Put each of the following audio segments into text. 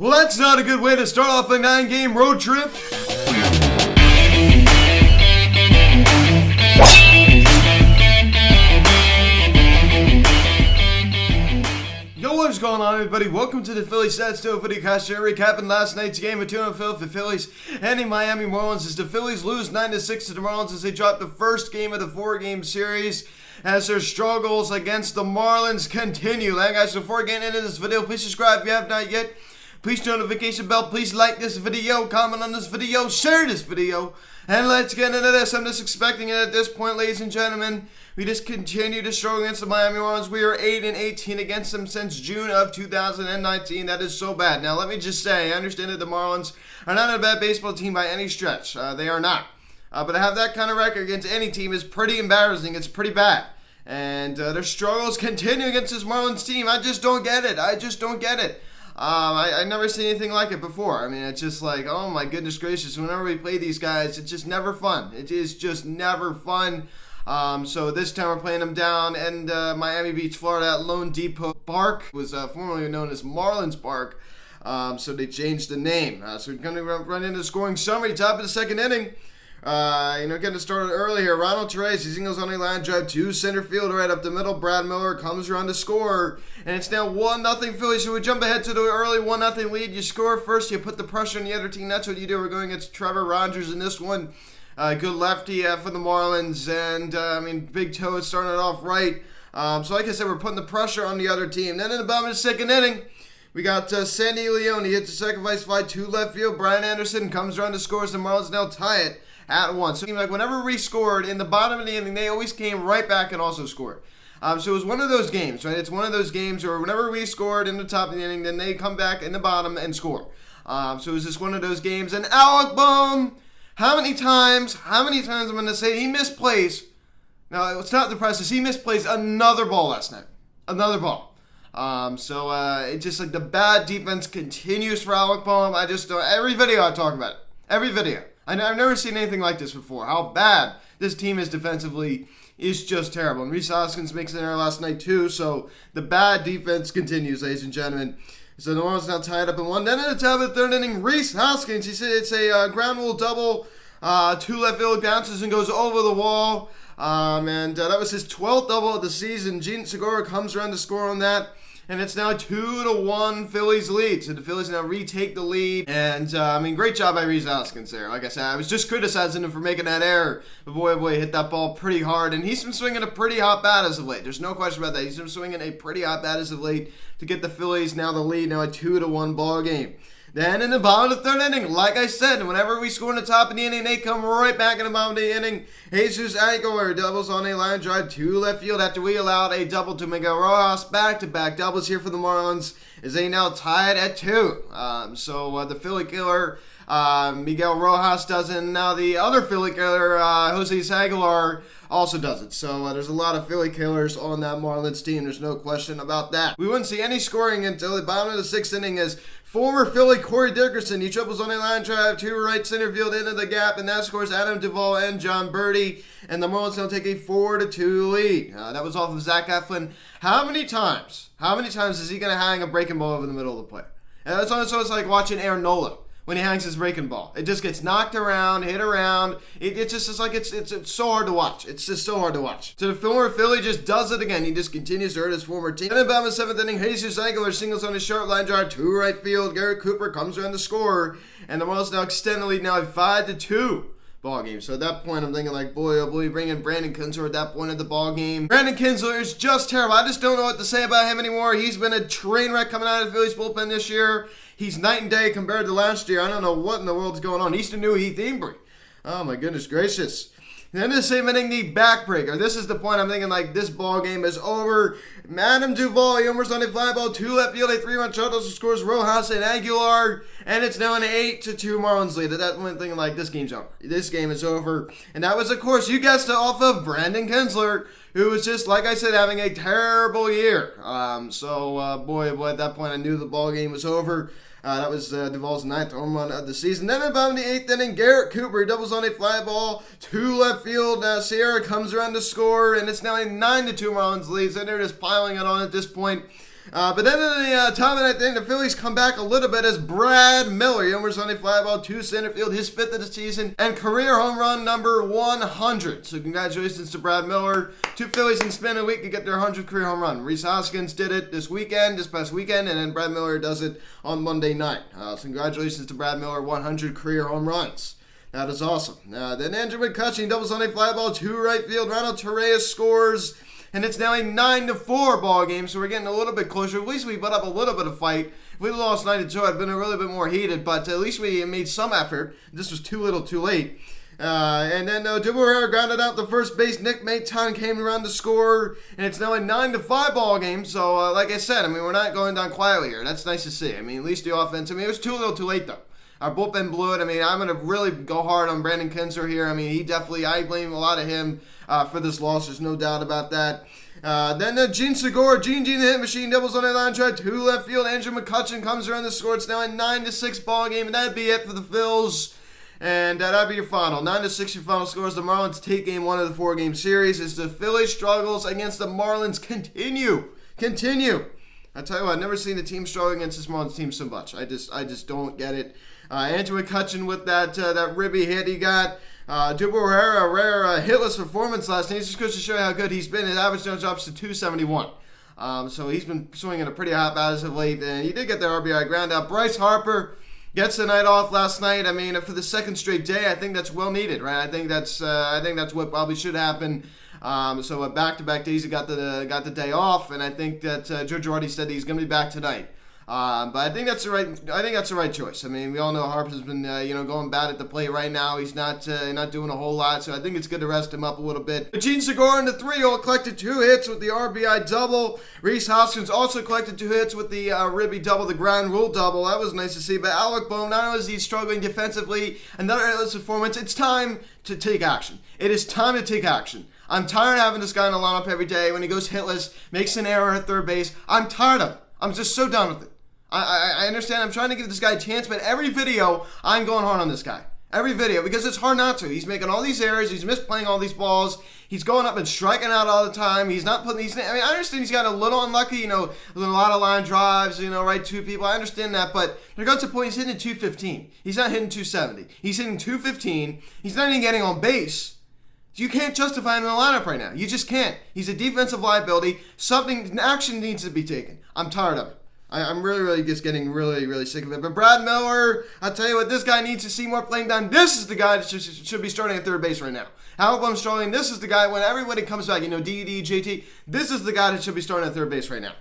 Well, that's not a good way to start off a 9-game road trip. Yo, what's going on, everybody? Welcome to the Phillies Stats video cast here, recapping last night's game of 2-0 for the Phillies and the Miami Marlins as the Phillies lose 9-6 to the Marlins as they drop the first game of the 4-game series as their struggles against the Marlins continue. Like, guys, before getting into this video, please subscribe if you have not yet. Please notification bell, please like this video, comment on this video, share this video, and let's get into this. I'm just expecting it at this point, ladies and gentlemen. We just continue to struggle against the Miami Marlins. We are 8-18 against them since June of 2019. That is so bad. Now, let me just say, I understand that the Marlins are not a bad baseball team by any stretch. They are not. But to have that kind of record against any team is pretty embarrassing. It's pretty bad. And their struggles continue against this Marlins team. I just don't get it. I've never seen anything like it before. I mean, it's just like, oh my goodness gracious, whenever we play these guys, it's just never fun. It is just never fun. So this time we're playing them down in Miami Beach, Florida at Lone Depot Park. It was formerly known as Marlins Park. So they changed the name. So we're going to run into the scoring summary, top of the second inning. Getting started early here. Ronald Torres, he singles on a line drive to center field right up the middle. Brad Miller comes around to score, and it's now 1-0 Phillies. So we jump ahead to the early 1-0 lead. You score first, you put the pressure on the other team. That's what you do. We're going against Trevor Rogers in this one. Good lefty for the Marlins, and Big Toe is starting it off right. So like I said, we're putting the pressure on the other team. Then in the bottom of the second inning, we got Sandy Leone. He hits a sacrifice fly to left field. Brian Anderson comes around to score as the Marlins now tie it at 1. So it seemed like whenever we scored in the bottom of the inning, they always came right back and also scored. So it was one of those games, right? It's one of those games where whenever we scored in the top of the inning, then they come back in the bottom and score. So it was just one of those games. And Alec Bohm, how many times I'm going to say he misplays. No, it's not the process. He misplays another ball last night. Another ball. It's just like the bad defense continues for Alec Bohm. I just don't. Every video I talk about it. Every video. I've never seen anything like this before. How bad this team is defensively is just terrible. And Rhys Hoskins makes an error last night too. So the bad defense continues, ladies and gentlemen. So the Marlins now tied up in 1. Then in the top of the third inning, Rhys Hoskins, he said it's a ground rule double. To left field, bounces and goes over the wall. That was his 12th double of the season. Gene Segura comes around to score on that. And it's now 2-1 Phillies lead. So the Phillies now retake the lead. And, great job by Rhys Hoskins there. Like I said, I was just criticizing him for making that error. But boy, he hit that ball pretty hard. And he's been swinging a pretty hot bat as of late. There's no question about that. He's been swinging a pretty hot bat as of late to get the Phillies now the lead. Now a 2-1 ball game. Then in the bottom of the third inning, like I said, whenever we score in the top of the inning, they come right back in the bottom of the inning. Jesus Aguilar doubles on a line drive to left field after we allowed a double to Miguel Rojas. Back-to-back doubles here for the Marlins as they now tied at 2. The Philly killer, Miguel Rojas does it, and now the other Philly killer, Jose Aguilar, also does it. So there's a lot of Philly killers on that Marlins team. There's no question about that. We wouldn't see any scoring until the bottom of the 6th inning as former Philly Corey Dickerson, he triples on a line drive to right center field into the gap, and that scores Adam Duvall and John Birdie, and the Marlins now take a 4-2 lead. That was off of Zach Eflin. How many times is he going to hang a breaking ball over the middle of the plate? And it's like watching Aaron Nola when he hangs his breaking ball. It just gets knocked around, hit around. It's so hard to watch. It's just so hard to watch. So the former Philly just does it again. He just continues to hurt his former team. And in the 7th inning, Jesus Aguilar singles on a sharp line drive to right field. Garrett Cooper comes around to score. And the Marlins now extend the lead now at 5-2 ball game. So at that point, I'm thinking like, boy, oh boy, bring in Brandon Kinsler at that point of the ball game. Brandon Kinsler is just terrible. I just don't know what to say about him anymore. He's been a train wreck coming out of the Phillies bullpen this year. He's night and day compared to last year. I don't know what in the world's going on. He's the new Heath Embry. Oh my goodness gracious. Then in the same inning, the backbreaker. This is the point I'm thinking like this ball game is over. Adam Duvall, he homers on a fly ball to left field. A 3-run shot also scores Rojas and Aguilar. And it's now an 8-2 Marlins lead. At that point, thinking like this game's over. This game is over. And that was, of course, you guessed it, off of Brandon Kinsler, who was just, like I said, having a terrible year. Boy, at that point, I knew the ball game was over. That was Duvall's 9th home run of the season. Then in the bottom of the 8th inning, Garrett Cooper doubles on a fly ball to left field. Sierra comes around to score, and it's now a 9-2 Marlins lead. So they're just piling it on at this point. But then in the top of the ninth, the Phillies come back a little bit as Brad Miller, he homers on a fly ball to center field, his 5th of the season, and career home run number 100. So congratulations to Brad Miller. 2 Phillies in span a week to get their 100th career home run. Rhys Hoskins did it this past weekend, and then Brad Miller does it on Monday night. So congratulations to Brad Miller, 100 career home runs. That is awesome. Then Andrew McCutcheon doubles on a fly ball to right field. Ronald Torreyes scores. And it's now a 9-4 ball game, so we're getting a little bit closer. At least we put up a little bit of fight. If we lost 9-2, it'd been a little bit more heated, but at least we made some effort. This was too little, too late. And then Dubois grounded out the first base. Nick Maton came around to score, and it's now a 9-5 ball game. So, like I said, I mean, we're not going down quietly here. That's nice to see. I mean, at least the offense. I mean, it was too little, too late though. Our bullpen blew it. I mean, I'm going to really go hard on Brandon Kinsler here. I mean, I blame a lot of him for this loss. There's no doubt about that. Then Gene Segura, Gene the hit machine, doubles on a line drive to left field. Andrew McCutcheon comes around the score. It's now a 9-6 ball game, and that'd be it for the Phils. And that'd be your final. 9-6 your final scores. The Marlins take game 1 of the 4-game series as the Phillies struggles against the Marlins continue. I tell you what, I've never seen a team struggle against this Marlins team so much. I just don't get it. Andrew McCutcheon with that ribby hit he got. Dubois, a rare hitless performance last night. It just goes to show you how good he's been. His average drops to 271. So he's been swinging a pretty hot bat as of late. And he did get the RBI ground out. Bryce Harper gets the night off last night. I mean, for the second straight day, I think that's well needed, right? I think that's what probably should happen. So back-to-back days, he got the day off, and I think that Joe Girardi said he's going to be back tonight. But I think that's the right choice. I mean, we all know Harper's been going bad at the plate right now. He's not doing a whole lot, so I think it's good to rest him up a little bit. But Gene Segura in the 3-hole collected 2 hits with the RBI double. Rhys Hoskins also collected 2 hits with the ribby double, the ground rule double. That was nice to see. But Alec Bohm, not only is he struggling defensively, another hitless performance. It's time to take action. It is time to take action. I'm tired of having this guy in the lineup every day when he goes hitless, makes an error at third base. I'm tired of it. I'm just so done with it. I understand I'm trying to give this guy a chance, but every video, I'm going hard on this guy. Every video, because it's hard not to. He's making all these errors. He's misplaying all these balls. He's going up and striking out all the time. He's not putting these... I mean, I understand he's got a little unlucky, a lot of line drives, right to people. I understand that, but there goes a point he's hitting 215. He's not hitting 270. He's hitting 215. He's not even getting on base. You can't justify him in the lineup right now. You just can't. He's a defensive liability. Action needs to be taken. I'm tired of it. I'm really just getting really sick of it. But Brad Miller, I'll tell you what, this guy needs to see more playing time. This is the guy that should be starting at third base right now. How I'm struggling. This is the guy when everybody comes back, DD, JT, this is the guy that should be starting at third base right now.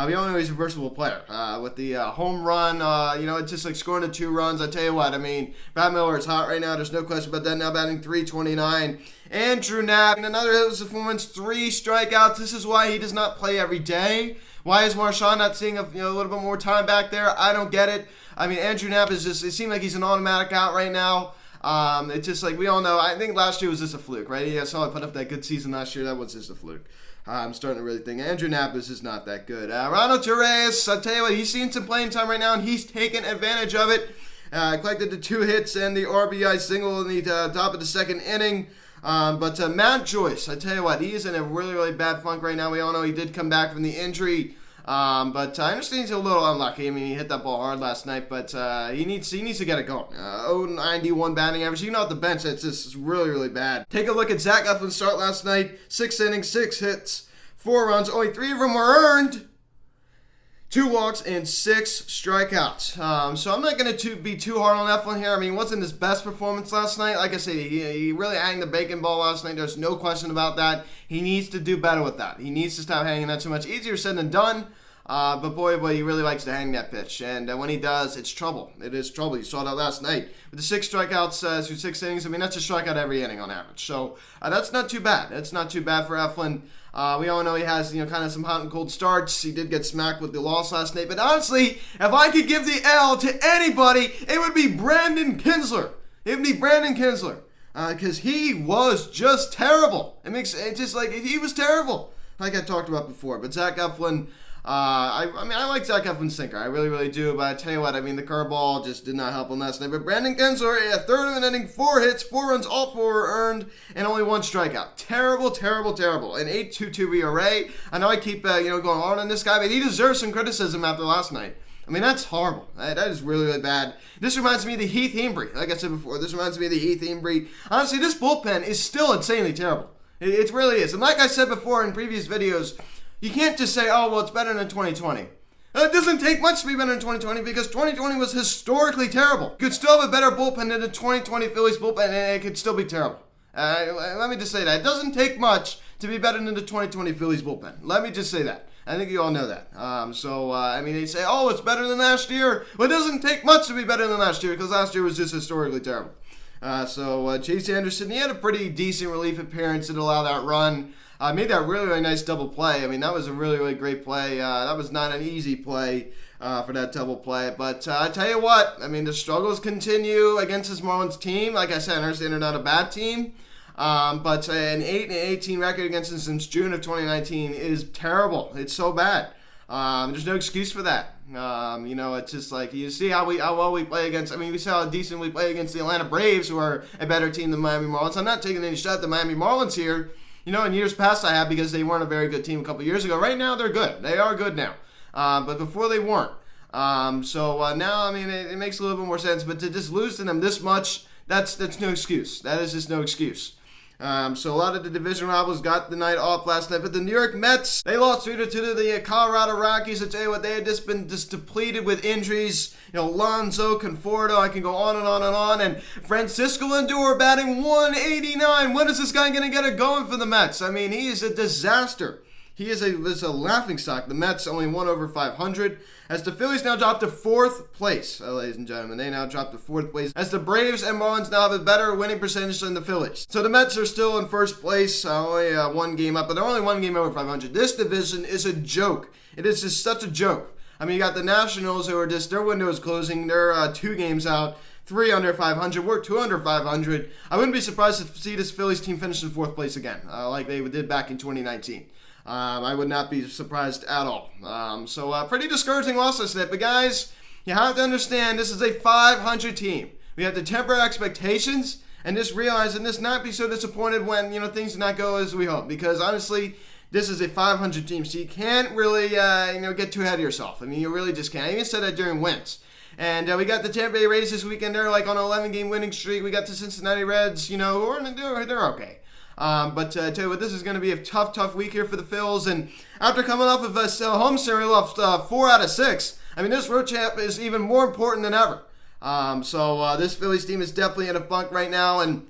We all know he's a versatile player. With the home run, it's just like scoring the 2 runs. I tell you what, I mean, Brad Miller is hot right now. There's no question about that. Now batting .329. Andrew Knapp, another hitless performance, 3 strikeouts. This is why he does not play every day. Why is Marchand not seeing a little bit more time back there? I don't get it. I mean, Andrew Knapp is just, it seems like he's an automatic out right now. It's just like we all know. I think last year was just a fluke, right? Yeah, I saw him put up that good season last year. That was just a fluke. I'm starting to really think Andrew Knapp is just not that good. Ronald Torreyes, I'll tell you what, he's seen some playing time right now, and he's taken advantage of it. Collected the 2 hits and the RBI single in the top of the second inning. But Matt Joyce, I tell you what, he is in a really bad funk right now. We all know he did come back from the injury. But I understand he's a little unlucky. I mean, he hit that ball hard last night, but he needs to get it going. 0.91 batting average. At the bench, it's just really bad. Take a look at Zach Eflin's start last night. 6 innings, 6 hits, 4 runs. Only 3 of them were earned. 2 walks and 6 strikeouts. So I'm not going to be too hard on Eflin here. I mean, it wasn't his best performance last night. Like I said, he really hanged the bacon ball last night. There's no question about that. He needs to do better with that. He needs to stop hanging that too much. Easier said than done. But boy, he really likes to hang that pitch. And when he does, it's trouble. It is trouble. You saw that last night. With the 6 strikeouts through 6 innings, I mean, that's a strikeout every inning on average. So that's not too bad. That's not too bad for Eflin. We all know he has, kind of some hot and cold starts. He did get smacked with the loss last night. But honestly, if I could give the L to anybody, it would be Brandon Kinsler. It would be Brandon Kinsler. Because he was just terrible. It just like, he was terrible. Like I talked about before. But Zach Eflin, I mean, I like Zach Eflin's sinker. I really, really do. But I tell you what, I mean, the curveball just did not help him last night. But Brandon Gensler, a third of an inning, 4 hits, 4 runs, all 4 were earned, and only 1 strikeout. Terrible, terrible, terrible. An 8.22 ERA. I know I keep, going on this guy, but he deserves some criticism after last night. I mean, that's horrible. That is really, really bad. This reminds me of the Heath Hembree. Like I said before, this reminds me of the Heath Hembree. Honestly, this bullpen is still insanely terrible. It really is. And like I said before in previous videos, you can't just say, oh, well, it's better than 2020. It doesn't take much to be better than 2020 because 2020 was historically terrible. You could still have a better bullpen than the 2020 Phillies bullpen, and it could still be terrible. Let me just say that. It doesn't take much to be better than the 2020 Phillies bullpen. Let me just say that. I think you all know that. I mean, they say, oh, it's better than last year. Well, it doesn't take much to be better than last year because last year was just historically terrible. Chase Anderson, he had a pretty decent relief appearance that allowed that run. Made that really, really nice double play. I mean, that was a really, really great play. That was not an easy play for that double play. But I tell you what, I mean, the struggles continue against this Marlins team. Like I said, I understand they're not a bad team. But an 8-18 record against them since June of 2019 is terrible. It's so bad. There's no excuse for that. It's just like you see how well we play against. I mean, we saw how decent we play against the Atlanta Braves, who are a better team than Miami Marlins. I'm not taking any shot at the Miami Marlins here. In years past I have because they weren't a very good team a couple years ago. Right now they're good. They are good now. But before they weren't. Now, I mean, it makes a little bit more sense. But to just lose to them this much, that's no excuse. That is just no excuse. So a lot of the division rivals got the night off last night, but the New York Mets, they lost 3-2 to the Colorado Rockies. I tell you what, they had just been depleted with injuries. Lonzo, Conforto, I can go on and on and on. And Francisco Lindor batting 189. When is this guy going to get it going for the Mets? I mean, he is a disaster. He is a laughingstock. The Mets only won over 500. As the Phillies now drop to 4th place, ladies and gentlemen. They now drop to 4th place. As the Braves and Marlins now have a better winning percentage than the Phillies. So the Mets are still in first place, only 1 game up, but they're only 1 game over 500. This division is a joke. It is just such a joke. I mean, you got the Nationals who are just, their window is closing. They're 2 games out. 3 under 500. We're 2 under 500. I wouldn't be surprised to see this Phillies team finish in 4th place again, like they did back in 2019. I would not be surprised at all. Pretty discouraging loss this night. But guys, you have to understand this is a 500 team. We have to temper our and just realize and just not be so disappointed when things do not go as we hope. Because honestly, this is a 500 team, so you can't really get too ahead of yourself. I mean, you really just can't. I even said that during wins. And we got the Tampa Bay Rays this weekend. They're like on an 11-game winning streak. We got the Cincinnati Reds. They're okay. But I tell you what, this is going to be a tough week here for the Phils. And after coming off of a home series, lost 4 out of 6. I mean, this road champ is even more important than ever. This Phillies team is definitely in a funk right now. And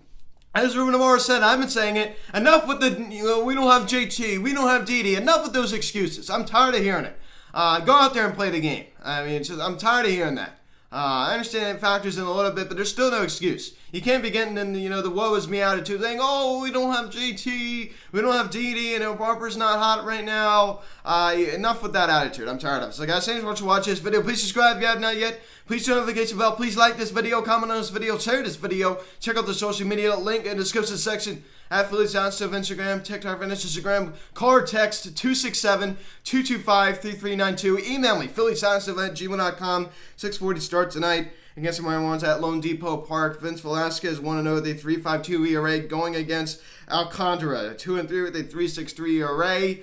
as Ruben Amaro said, I've been saying it. Enough with we don't have JT, we don't have Didi. Enough with those excuses. I'm tired of hearing it. Go out there and play the game. I mean, I'm tired of hearing that. I understand it factors in a little bit, but there's still no excuse. You can't be getting in the woe is me attitude saying, oh, we don't have JT, we don't have Didi, Harper's not hot right now. Enough with that attitude. I'm tired of it. So guys, thanks so much for watching this video. Please subscribe if you have not yet. Please turn on the notification bell. Please like this video, comment on this video, share this video. Check out the social media link in the description section. At Phillies on Instagram, TikTok, and Instagram. Call or text 267-225-3392. Email me, philliesonstove@gmail.com. 6:40 start tonight against the Marlins at Lone Depot Park. Vince Velasquez 1-0 with a 3.52 ERA going against Alcantara. 2-3 with a 3.63 ERA.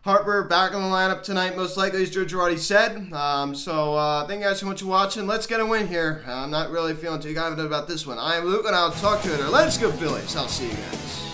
Harper back in the lineup tonight, most likely, as Joe Girardi said. Thank you guys so much for watching. Let's get a win here. I'm not really feeling too confident about this one. I am Luke, and I'll talk to you later. Let's go, Phillies. I'll see you guys.